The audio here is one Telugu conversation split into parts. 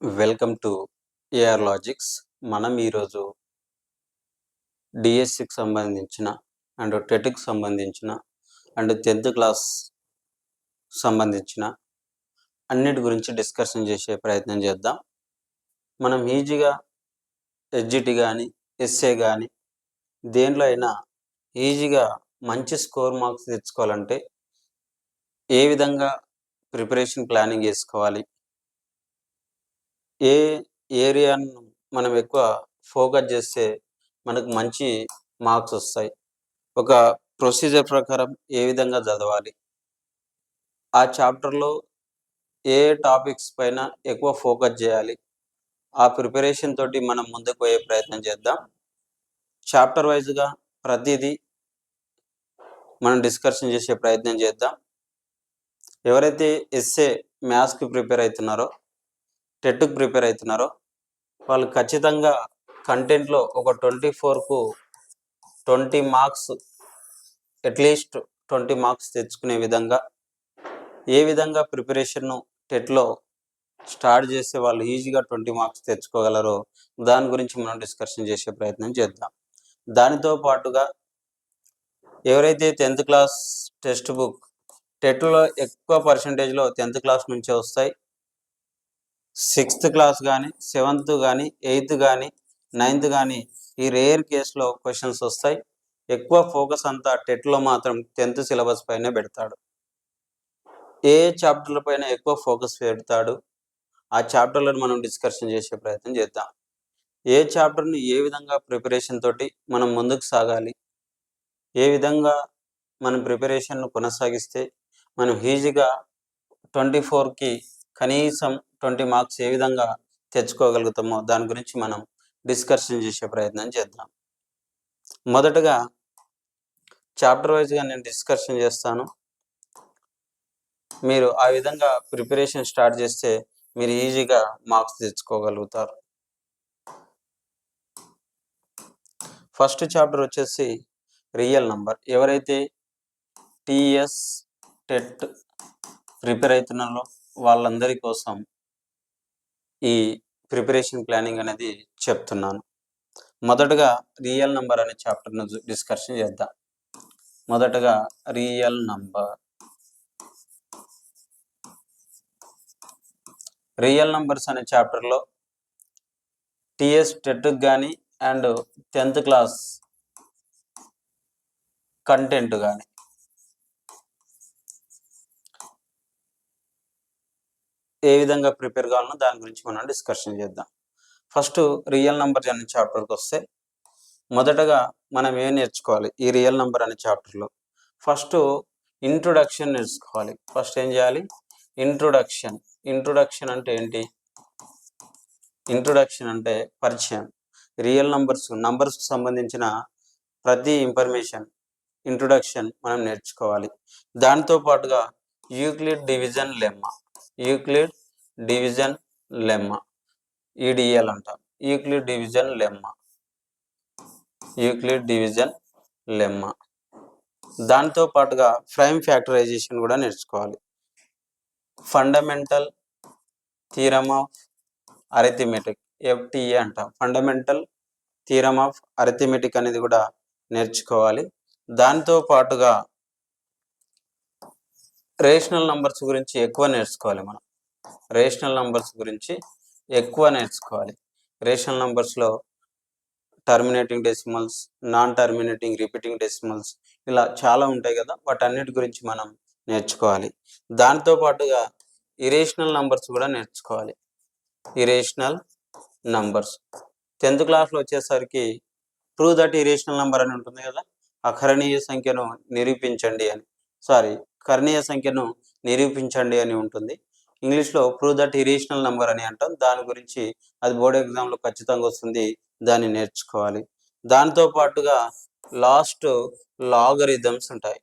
Welcome to AR logics. మనం ఈరోజు డిఎస్సికి సంబంధించిన అండ్ టెట్కి సంబంధించిన అండ్ 10th క్లాస్ సంబంధించిన అన్నిటి గురించి డిస్కషన్ చేసే ప్రయత్నం చేద్దాం. మనం ఈజీగా ఎస్జిటి కానీ ఎస్ఏ కానీ దేంట్లో అయినా ఈజీగా మంచి స్కోర్ మార్క్స్ తెచ్చుకోవాలంటే ఏ విధంగా ప్రిపరేషన్ ప్లానింగ్ చేసుకోవాలి, ఏ ఏరియాను మనం ఎక్కువ ఫోకస్ చేస్తే మనకు మంచి మార్క్స్ వస్తాయి, ఒక ప్రొసీజర్ ప్రకారం ఏ విధంగా చదవాలి, ఆ చాప్టర్లో ఏ టాపిక్స్ పైన ఎక్కువ ఫోకస్ చేయాలి, ఆ ప్రిపరేషన్ తోటి మనం ముందుకు పోయే ప్రయత్నం చేద్దాం. చాప్టర్ వైజ్గా ప్రతిదీ మనం డిస్కషన్ చేసే ప్రయత్నం చేద్దాం. ఎవరైతే ఎస్ఏ మ్యాథ్స్కి ప్రిపేర్ అవుతున్నారో, టెట్కి ప్రిపేర్ అవుతున్నారో వాళ్ళు ఖచ్చితంగా కంటెంట్లో ఒక 24కు 20 మార్క్స్, అట్లీస్ట్ 20 మార్క్స్ తెచ్చుకునే విధంగా ఏ విధంగా ప్రిపరేషన్ను టెట్లో స్టార్ట్ చేస్తే వాళ్ళు ఈజీగా 20 మార్క్స్ తెచ్చుకోగలరో దాని గురించి మనం డిస్కషన్ చేసే ప్రయత్నం చేద్దాం. దానితో పాటుగా ఎవరైతే 10th క్లాస్ టెక్స్ట్ బుక్ టెట్లో ఎక్కువ పర్సంటేజ్లో 10th క్లాస్ నుంచే వస్తాయి, 6th క్లాస్ కానీ 7th కానీ 8th కానీ 9th కానీ ఈ రేర్ కేసులో క్వశ్చన్స్ వస్తాయి. ఎక్కువ ఫోకస్ అంతా టెట్లో మాత్రం 10th సిలబస్ పైనే పెడతాడు. ఏ చాప్టర్ల పైన ఎక్కువ ఫోకస్ పెడతాడు ఆ చాప్టర్లను మనం డిస్కషన్ చేసే ప్రయత్నం చేద్దాం. ఏ చాప్టర్ని ఏ విధంగా ప్రిపరేషన్ తోటి మనం ముందుకు సాగాలి, ఏ విధంగా మనం ప్రిపరేషన్ను కొనసాగిస్తే మనం ఈజీగా 24కి కనీసం 20 మార్క్స్ ఏ విధంగా తెచ్చుకోగలుగుతామో దాని గురించి మనం డిస్కషన్ చేసే ప్రయత్నం చేద్దాం. మొదటగా చాప్టర్ వైజ్గా నేను డిస్కషన్ చేస్తాను. మీరు ఆ విధంగా ప్రిపరేషన్ స్టార్ట్ చేస్తే మీరు ఈజీగా మార్క్స్ తెచ్చుకోగలుగుతారు. ఫస్ట్ చాప్టర్ వచ్చేసి రియల్ నంబర్. ఎవరైతే టీఎస్ టెట్ ప్రిపేర్ అవుతున్నారో వాళ్ళందరి కోసం ఈ ప్రిపరేషన్ ప్లానింగ్ అనేది చెప్తున్నాను. మొదటగా రియల్ నంబర్ అనే చాప్టర్ను డిస్కషన్ చేద్దాం. మొదటగా రియల్ నంబర్. రియల్ నంబర్స్ అనే చాప్టర్లో టీఎస్ టెట్కి కానీ అండ్ 10th క్లాస్ కంటెంట్ కానీ ఏ విధంగా ప్రిపేర్ కావాలనో దాని గురించి మనం డిస్కషన్ చేద్దాం. ఫస్ట్ రియల్ నంబర్ అనే చాప్టర్కి వస్తే మొదటగా మనం ఏం నేర్చుకోవాలి ఈ రియల్ నంబర్ అనే చాప్టర్లో? ఫస్ట్ ఇంట్రొడక్షన్ నేర్చుకోవాలి. ఫస్ట్ ఏం చేయాలి? ఇంట్రొడక్షన్. ఇంట్రొడక్షన్ అంటే ఏంటి? ఇంట్రొడక్షన్ అంటే పరిచయం. రియల్ నంబర్స్కి సంబంధించిన ప్రతి ఇన్ఫర్మేషన్ ఇంట్రొడక్షన్ మనం నేర్చుకోవాలి. దాంతో పాటుగా Euclid division lemma. Euclid division lemma, EDL అంటాం. Euclid division lemma, Euclid division lemma. దాంతో పాటుగా ప్రైమ్ ఫ్యాక్టరైజేషన్ కూడా నేర్చుకోవాలి. Fundamental theorem of arithmetic, FTA అంటాం. ఫండమెంటల్ థీరమ్ ఆఫ్ అరిథమెటిక్ అనేది కూడా నేర్చుకోవాలి. దాంతో పాటుగా రేషనల్ నంబర్స్ గురించి ఎక్కువ నేర్చుకోవాలి. మనం రేషనల్ నంబర్స్ గురించి ఎక్కువ నేర్చుకోవాలి. రేషనల్ నంబర్స్లో terminating decimals, non terminating repeating decimals ఇలా చాలా ఉంటాయి కదా, వాటన్నిటి గురించి మనం నేర్చుకోవాలి. దాంతో పాటుగా ఇరేషనల్ నంబర్స్ కూడా నేర్చుకోవాలి. ఇరేషనల్ నంబర్స్ 10th క్లాస్లో వచ్చేసరికి ప్రూవ్ దట్ ఇరేషనల్ నంబర్ అని ఉంటుంది కదా, అకరణీయ సంఖ్యను నిరూపించండి అని, కరణీయ సంఖ్యను నిరూపించండి అని ఉంటుంది. ఇంగ్లీష్లో ప్రూవ్ దట్ ఇరేషనల్ నంబర్ అని అంటాం. దాని గురించి అది బోర్డ్ ఎగ్జామ్లో ఖచ్చితంగా వస్తుంది, దాన్ని నేర్చుకోవాలి. దాంతో పాటుగా లాస్ట్ లాగరిథమ్స్ ఉంటాయి.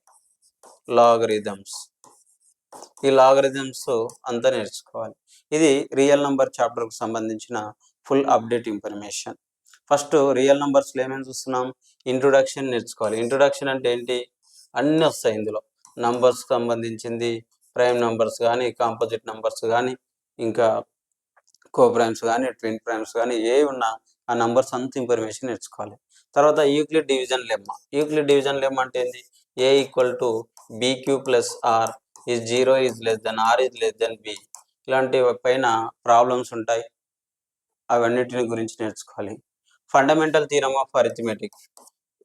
లాగరిథమ్స్, ఈ లాగరిథమ్స్ అంతా నేర్చుకోవాలి. ఇది రియల్ నంబర్ చాప్టర్కి సంబంధించిన full update information. First real నంబర్స్లో ఏమేమి చూస్తున్నాం? ఇంట్రొడక్షన్ నేర్చుకోవాలి. ఇంట్రొడక్షన్ అంటే ఏంటి? అన్నీ వస్తాయి ఇందులో. నంబర్స్కి సంబంధించింది, ప్రైమ్ నంబర్స్ కానీ, కాంపోజిట్ నంబర్స్ కానీ, ఇంకా కోప్రైమ్స్ కానీ ట్విన్ ప్రైమ్స్ కానీ ఏవి ఉన్నా ఆ నంబర్స్ అంత ఇన్ఫర్మేషన్ నేర్చుకోవాలి. తర్వాత Euclid division lemma. Euclid division lemma అంటే ఏంది? A equal to b q plus r is 0 is less than r is less than b. ఇలాంటి పైన ప్రాబ్లమ్స్ ఉంటాయి, అవన్నిటిని గురించి నేర్చుకోవాలి. Fundamental theorem of arithmetic.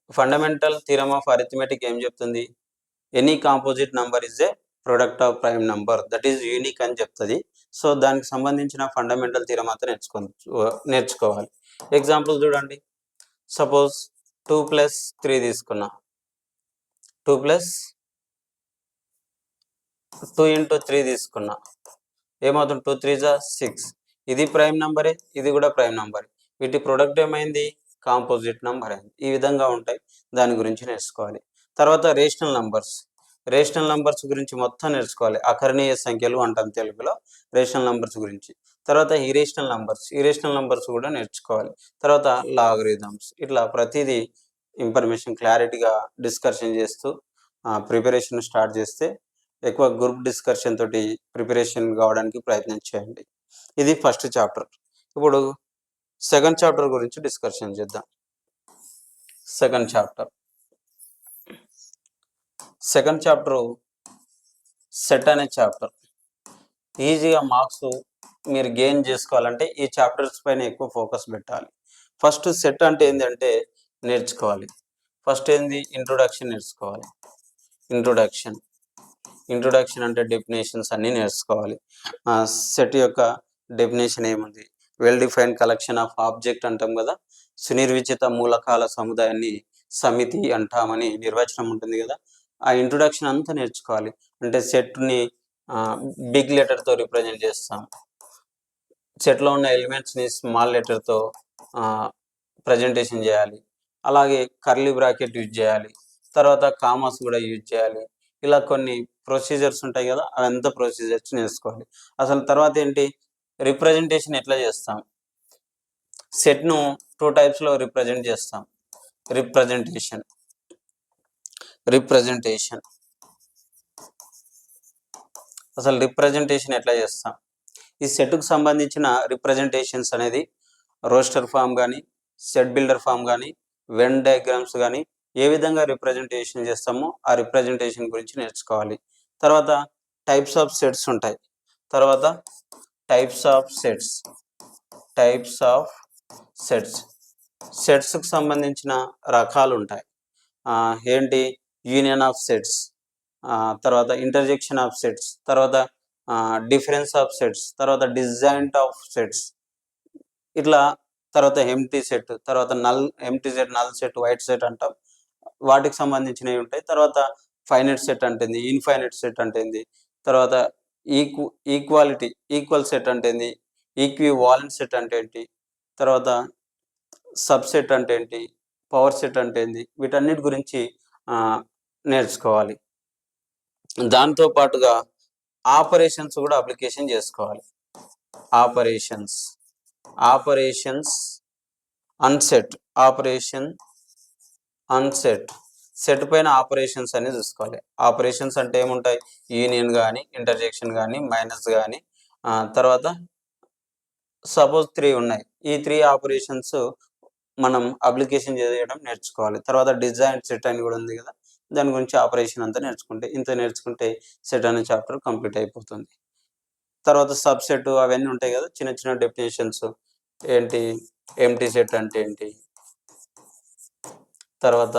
Fundamental theorem of arithmetic ఏం చెప్తుంది? Any composite number is a product of prime number that is unique అని చెప్తుంది. సో దానికి సంబంధించిన ఫండమెంటల్ థీరమ్ అంతా నేర్చుకోవాలి. ఎగ్జాంపుల్ చూడండి. సపోజ్ 2 + 3 తీసుకున్నా. 2 + 2 × 3 తీసుకున్నా. ఏమవుతుంది? 2 × 3 = 6. ఇది ప్రైమ్ నంబరే, ఇది కూడా ప్రైమ్ నంబరే. వీటి ప్రొడక్ట్ ఏమైంది? కాంపోజిట్ నంబర్ అయింది. ఈ విధంగా ఉంటాయి, దాని గురించి నేర్చుకోవాలి. తర్వాత రేషనల్ నంబర్స్. రేషనల్ నంబర్స్ గురించి మొత్తం నేర్చుకోవాలి. అకరణీయ సంఖ్యలు అంటాం తెలుగులో, రేషనల్ నంబర్స్ గురించి. తర్వాత ఇరేషనల్ నంబర్స్ కూడా నేర్చుకోవాలి. తర్వాత లాగరిథమ్స్. ఇట్లా ప్రతిదీ ఇన్ఫర్మేషన్ క్లారిటీగా డిస్కషన్ చేస్తూ ప్రిపరేషన్ స్టార్ట్ చేస్తే ఎక్కువ గ్రూప్ డిస్కషన్ తోటి ప్రిపరేషన్ కావడానికి ప్రయత్నం చేయండి. ఇది ఫస్ట్ చాప్టర్. ఇప్పుడు సెకండ్ చాప్టర్ గురించి డిస్కషన్ చేద్దాం. సెకండ్ చాప్టర్ సెట్ అనే చాప్టర్. ఈజీగా మార్క్స్ మీరు గెయిన్ చేసుకోవాలంటే ఈ చాప్టర్స్ పైన ఎక్కువ ఫోకస్ పెట్టాలి. ఫస్ట్ సెట్ అంటే ఏంటంటే నేర్చుకోవాలి. ఫస్ట్ ఏంది? ఇంట్రొడక్షన్ నేర్చుకోవాలి. ఇంట్రొడక్షన్ అంటే డెఫినేషన్స్ అన్నీ నేర్చుకోవాలి. సెట్ యొక్క డెఫినేషన్ ఏముంది? Well defined collection of object అంటాం కదా, సునిర్వచిత మూలకాల సముదాయాన్ని సమితి అంటామని నిర్వచనం ఉంటుంది కదా. ఆ ఇంట్రొడక్షన్ అంతా నేర్చుకోవాలి. అంటే సెట్ని బిగ్ లెటర్తో రిప్రజెంట్ చేస్తాం, సెట్లో ఉన్న ఎలిమెంట్స్ని స్మాల్ లెటర్తో ప్రజెంటేషన్ చేయాలి. అలాగే కర్లీ బ్రాకెట్ యూజ్ చేయాలి, తర్వాత కామర్స్ కూడా యూజ్ చేయాలి. ఇలా కొన్ని ప్రొసీజర్స్ ఉంటాయి కదా, అవంతా ప్రొసీజర్స్ నేర్చుకోవాలి. అసలు తర్వాత ఏంటి? రిప్రజెంటేషన్ ఎట్లా చేస్తాం? సెట్ను 2 టైప్స్లో రిప్రజెంట్ చేస్తాం. రిప్రజెంటేషన్ అసలు రిప్రజెంటేషన్ ఎట్లా చేస్తాం? ఈ సెట్కు సంబంధించిన రిప్రజెంటేషన్స్ అనేది రోస్టర్ ఫామ్ కానీ, సెట్ బిల్డర్ ఫామ్ కానీ, వెన్ డయాగ్రామ్స్ కానీ ఏ విధంగా రిప్రజెంటేషన్ చేస్తామో ఆ రిప్రజెంటేషన్ గురించి నేర్చుకోవాలి. తర్వాత టైప్స్ ఆఫ్ సెట్స్ ఉంటాయి. సెట్స్కి సంబంధించిన రకాలు ఉంటాయి. ఏంటి? యూనియన్ ఆఫ్ సెట్స్, తర్వాత ఇంటర్జెక్షన్ ఆఫ్ సెట్స్, తర్వాత డిఫరెన్స్ ఆఫ్ సెట్స్, తర్వాత డిజాయింట్ ఆఫ్ సెట్స్, ఇట్లా. తర్వాత ఎంప్టీ సెట్, తర్వాత empty set, null set, white set అంటాం. వాటికి సంబంధించినవి ఉంటాయి. తర్వాత ఫైనైట్ సెట్ అంటేంది, ఇన్ఫైనైట్ సెట్ అంటేంది, తర్వాత ఈక్వల్ సెట్ అంటేంది, ఈక్వివాలెంట్ సెట్ అంటే ఏంటి, తర్వాత సబ్సెట్ అంటే ఏంటి, పవర్ సెట్ అంటే ఏంటి, వీటన్నిటి గురించి నేర్చుకోవాలి. దాంతో పాటుగా ఆపరేషన్స్ కూడా అప్లికేషన్ చేసుకోవాలి. ఆపరేషన్స్ అన్సెట్ సెట్ పైన ఆపరేషన్స్ అనేది చూసుకోవాలి. ఆపరేషన్స్ అంటే ఏముంటాయి? యూనియన్ కానీ, ఇంటర్జెక్షన్ కానీ, మైనస్ కానీ, తర్వాత సపోజ్ 3 ఉన్నాయి. ఈ 3 ఆపరేషన్స్ మనం అప్లికేషన్ చేయడం నేర్చుకోవాలి. తర్వాత డిజైన్ సెట్ అని కూడా ఉంది కదా, దాని గురించి ఆపరేషన్ అంతా నేర్చుకుంటే సెట్ అనే చాప్టర్ కంప్లీట్ అయిపోతుంది. తర్వాత సబ్సెట్ అవన్నీ ఉంటాయి కదా, చిన్న చిన్న డెఫినేషన్స్. ఏంటి? ఎంప్టీ సెట్ అంటే ఏంటి, తర్వాత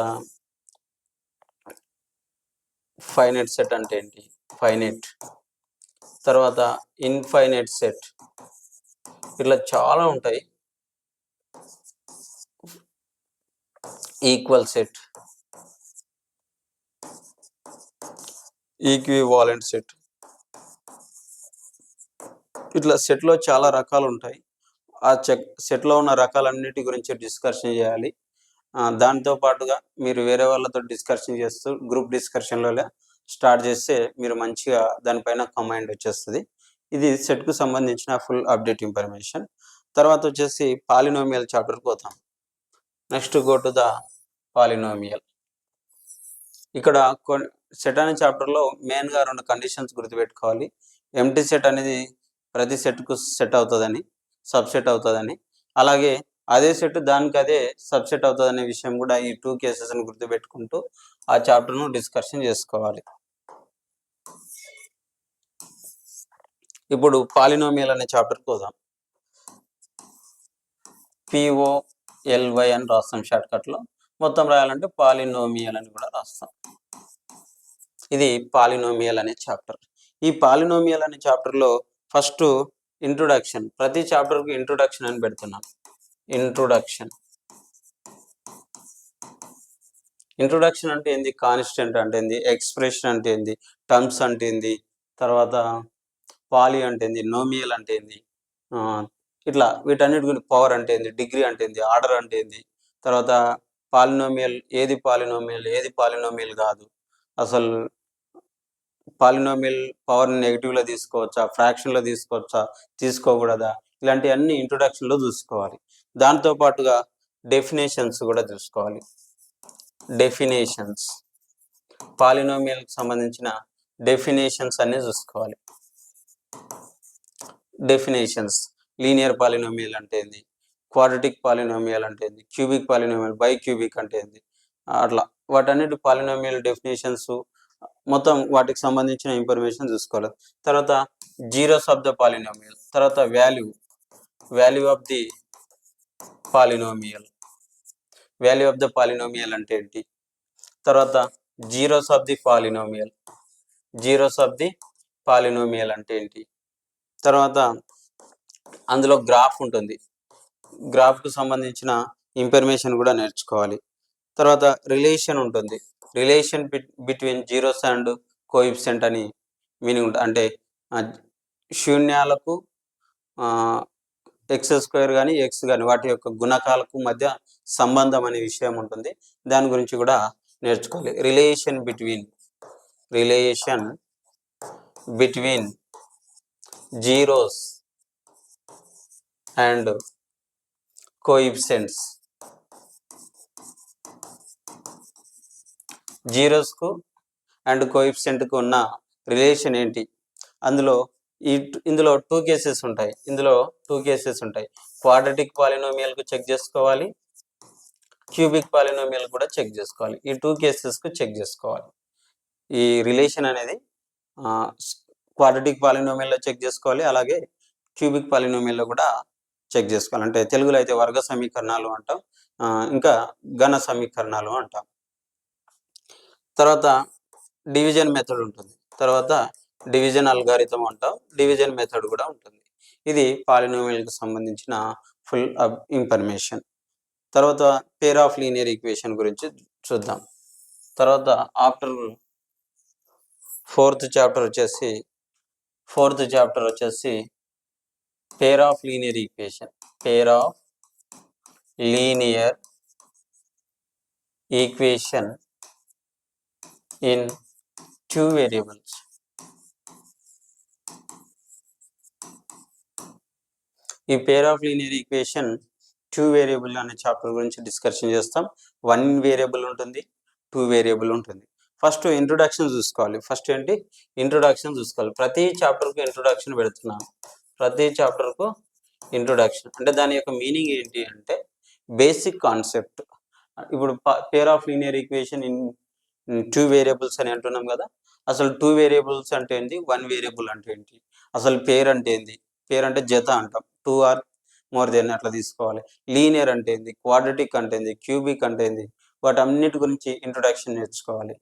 ఫైనైట్ సెట్ అంటే ఏంటి, తర్వాత ఇన్ఫైనైట్ సెట్, ఇట్లా చాలా ఉంటాయి. ఈక్వల్ సెట్, ఈక్వివాలెంట్ సెట్, ఇట్లా సెట్లో చాలా రకాలు ఉంటాయి. ఆ సెట్లో ఉన్న రకాలన్నిటి గురించి డిస్కషన్ చేయాలి. దాంతో పాటుగా మీరు వేరే వాళ్ళతో డిస్కషన్ చేస్తూ గ్రూప్ డిస్కషన్లో స్టార్ట్ చేస్తే మీరు మంచిగా దానిపైన కమాండ్ వచ్చేస్తుంది. ఇది సెట్కు సంబంధించిన ఫుల్ అప్డేట్ ఇన్ఫర్మేషన్. తర్వాత వచ్చేసి పాలినోమియల్ చాప్టర్కి పోతాం. Next go to the polynomial. ఇక్కడ సెట్ అనే చాప్టర్లో మెయిన్గా 2 కండిషన్స్ గుర్తుపెట్టుకోవాలి. ఎంప్టీ సెట్ అనేది ప్రతి సెట్కు సెట్ అవుతుందని, సబ్సెట్ అవుతుందని, అలాగే అదే సెట్ దానికి అదే సబ్సెట్ అవుతుందనే విషయం కూడా ఈ 2 కేసెస్ని గుర్తుపెట్టుకుంటూ ఆ చాప్టర్ను డిస్కషన్ చేసుకోవాలి. ఇప్పుడు పాలినోమియల్ అనే చాప్టర్కి పోదాం. POLY అని రాస్తాం షార్ట్కట్లో, మొత్తం రాయాలంటే పాలినోమియల్ అని కూడా రాస్తాం. ఇది పాలినోమియల్ అనే చాప్టర్. ఈ పాలినోమియల్ అనే చాప్టర్లో ఫస్ట్ ఇంట్రొడక్షన్, ప్రతి చాప్టర్కి ఇంట్రొడక్షన్ అని పెడుతున్నాను. ఇంట్రొడక్షన్ అంటే ఏంది, కాన్స్టెంట్ అంటే ఏంది, ఎక్స్ప్రెషన్ అంటే ఏంది, టర్మ్స్ అంటే ఏంది, తర్వాత పాలి అంటే ఏంది, నోమియల్ అంటే ఏంది, ఇట్లా వీటన్నిటి గురించి, పవర్ అంటే ఏంది, డిగ్రీ అంటే ఏంది, ఆర్డర్ అంటే ఏంది, తర్వాత పాలినోమియల్ ఏది పాలినోమియల్ కాదు, అసలు పాలినోమియల్ పవర్ని నెగిటివ్లో తీసుకోవచ్చా, ఫ్రాక్షన్లో తీసుకోవచ్చా, తీసుకోకూడదా, ఇలాంటివన్నీ ఇంట్రొడక్షన్లో చూసుకోవాలి. దాంతోపాటుగా డెఫినేషన్స్ కూడా చూసుకోవాలి. డెఫినేషన్స్, పాలినోమియల్కి సంబంధించిన డెఫినేషన్స్ అన్నీ చూసుకోవాలి. డెఫినేషన్స్, లీనియర్ పాలినోమియల్ అంటే ఏంది, క్వాడ్రాటిక్ పాలినోమియల్ అంటే ఏంది, క్యూబిక్ పాలినోమియల్, బై క్యూబిక్ అంటే ఏంది, అట్లా వాటన్నిటి పాలినోమియల్ డెఫినేషన్స్, మొత్తం వాటికి సంబంధించిన ఇన్ఫర్మేషన్ చూసుకోవాలి. తర్వాత జీరోస్ ఆఫ్ ద పాలినోమియల్, తర్వాత value of the polynomial, value of the polynomial అంటే ఏంటి, తర్వాత జీరోస్ ఆఫ్ ది పాలినోమియల్ అంటే ఏంటి, తర్వాత అందులో గ్రాఫ్ ఉంటుంది, గ్రాఫ్కు సంబంధించిన ఇన్ఫర్మేషన్ కూడా నేర్చుకోవాలి. తర్వాత రిలేషన్ ఉంటుంది, relation between zeros and coefficient అని మీనింగ్ ఉంటుంది. అంటే శూన్యాలకు x² కానీ x కానీ వాటి యొక్క గుణకాలకు మధ్య సంబంధం అనే విషయం ఉంటుంది, దాని గురించి కూడా నేర్చుకోవాలి. Relation between zeros and coefficients, జీరోస్కు అండ్ కోఎఫిషియంట్కు ఉన్న రిలేషన్ ఏంటి, ఇందులో 2 కేసెస్ ఉంటాయి. క్వాడ్రాటిక్ పాలినోమియల్కు చెక్ చేసుకోవాలి, క్యూబిక్ పాలినోమియల్ కూడా చెక్ చేసుకోవాలి. ఈ 2 కేసెస్కు చెక్ చేసుకోవాలి. ఈ రిలేషన్ అనేది క్వాడ్రాటిక్ పాలినోమియల్లో చెక్ చేసుకోవాలి, అలాగే క్యూబిక్ పాలినోమియల్లో కూడా చెక్ చేసుకోవాలి. అంటే తెలుగులో అయితే వర్గ సమీకరణాలు అంటాం, ఇంకా ఘన సమీకరణాలు అంటాం. తర్వాత డివిజన్ మెథడ్ ఉంటుంది, తర్వాత డివిజన్ అల్గారిథం అంటాం, డివిజన్ మెథడ్ కూడా ఉంటుంది. ఇది పాలినోమియల్కి సంబంధించిన ఫుల్ ఇన్ఫర్మేషన్. తర్వాత పేర్ ఆఫ్ లీనియర్ ఈక్వేషన్ గురించి చూద్దాం. తర్వాత ఆఫ్టర్ ఫోర్త్ చాప్టర్ వచ్చేసి pair of linear equation in 2 variables. ఈ pair of linear equation 2 variable అనే చాప్టర్ గురించి డిస్కషన్ చేస్తాం. 1 వేరియబుల్ ఉంటుంది, 2 వేరియబుల్ ఉంటుంది. ఫస్ట్ ఇంట్రొడక్షన్ చూసుకోవాలి. ప్రతి చాప్టర్కు ఇంట్రొడక్షన్ పెడుతున్నాను. అంటే దాని యొక్క మీనింగ్ ఏంటి అంటే బేసిక్ కాన్సెప్ట్. ఇప్పుడు పేర్ of linear equation in 2 variables అని అంటున్నాం కదా, అసలు 2 వేరియబుల్స్ అంటే ఏంటి, 1 వేరియబుల్ అంటే ఏంటి, అసలు పేర్ అంటే ఏంది, పేర్ అంటే జత అంటాం, 2 ఆర్ మోర్ దెన్ అట్లా తీసుకోవాలి. లీనియర్ అంటే ఏంది, క్వాడ్రాటిక్ అంటే ఏంది, క్యూబిక్ అంటే ఏంది, వాటన్నిటి గురించి ఇంట్రొడక్షన్ నేర్చుకోవాలి.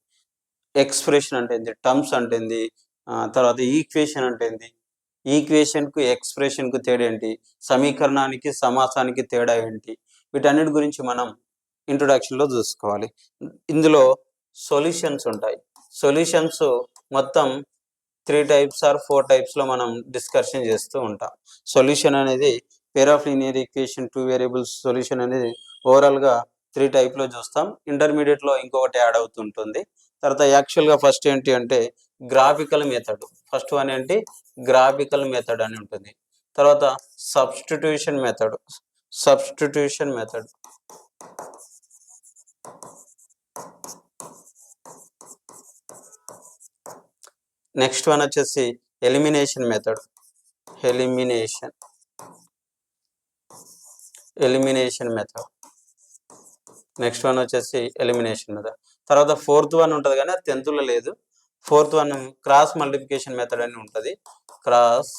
ఎక్స్ప్రెషన్ అంటే ఏంది, టర్మ్స్ అంటే ఏంది, తర్వాత ఈక్వేషన్ అంటే ఏంది, ఈక్వేషన్కు ఎక్స్ప్రెషన్కు తేడా ఏంటి, సమీకరణానికి సమాసానికి తేడా ఏంటి, వీటన్నిటి గురించి మనం ఇంట్రొడక్షన్లో చూసుకోవాలి. ఇందులో సొల్యూషన్స్ ఉంటాయి. సొల్యూషన్స్ మొత్తం 3 టైప్స్ ఆర్ 4 టైప్స్లో మనం డిస్కషన్ చేస్తూ ఉంటాం. సొల్యూషన్ అనేది పేర్ of linear equation 2 variables solution అనేది ఓవరాల్గా 3 టైప్లో చూస్తాం. ఇంటర్మీడియట్లో ఇంకొకటి యాడ్ అవుతుంటుంది. తర్వాత యాక్చువల్గా ఫస్ట్ ఏంటి అంటే గ్రాఫికల్ మెథడ్. ఫస్ట్ వన్ ఏంటి, గ్రాఫికల్ మెథడ్ అని ఉంటుంది. తర్వాత సబ్స్టిట్యూషన్ మెథడ్. నెక్స్ట్ వన్ వచ్చేసి elimination method. Elimination method. Next one వచ్చేసి ఎలిమినేషన్ మెథడ్. తర్వాత ఫోర్త్ వన్ ఉంటుంది కానీ అది 10th లో లేదు. Fourth one cross multiplication method అని ఉంటుంది. క్రాస్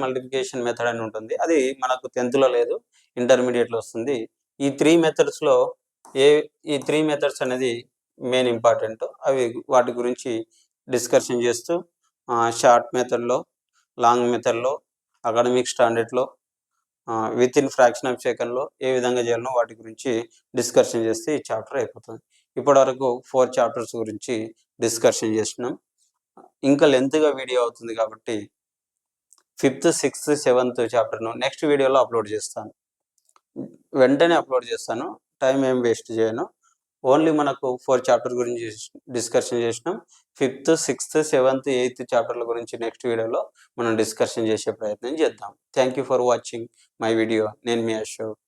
మల్టిప్లికేషన్ మెథడ్ అని ఉంటుంది. అది మనకు 10th లో లేదు, ఇంటర్మీడియట్లో వస్తుంది. ఈ 3 మెథడ్స్లో ఈ 3 మెథడ్స్ అనేది మెయిన్ ఇంపార్టెంట్. అవి వాటి గురించి డిస్కషన్ చేస్తూ షార్ట్ మెథడ్లో, లాంగ్ మెథడ్లో, అకాడమిక్ స్టాండర్డ్లో, విత్ ఇన్ ఫ్రాక్షన్ ఆఫ్ సెకండ్లో ఏ విధంగా చేయాలనో వాటి గురించి డిస్కషన్ చేస్తే ఈ చాప్టర్ అయిపోతుంది. ఇప్పటివరకు 4 చాప్టర్స్ గురించి డిస్కషన్ చేసినాం. ఇంకా లెంత్గా వీడియో అవుతుంది కాబట్టి 5th, 6th, 7th చాప్టర్ను నెక్స్ట్ వీడియోలో అప్లోడ్ చేస్తాను. వెంటనే అప్లోడ్ చేస్తాను, టైం ఏం వేస్ట్ చేయను. ఓన్లీ మనకు 4 చాప్టర్ గురించి డిస్కషన్ చేసినాం. 5th, 6th, 7th, 8th చాప్టర్ల గురించి నెక్స్ట్ వీడియోలో మనం డిస్కషన్ చేసే ప్రయత్నం చేద్దాం. Thank you for watching my video. నేను మీ అశోక్.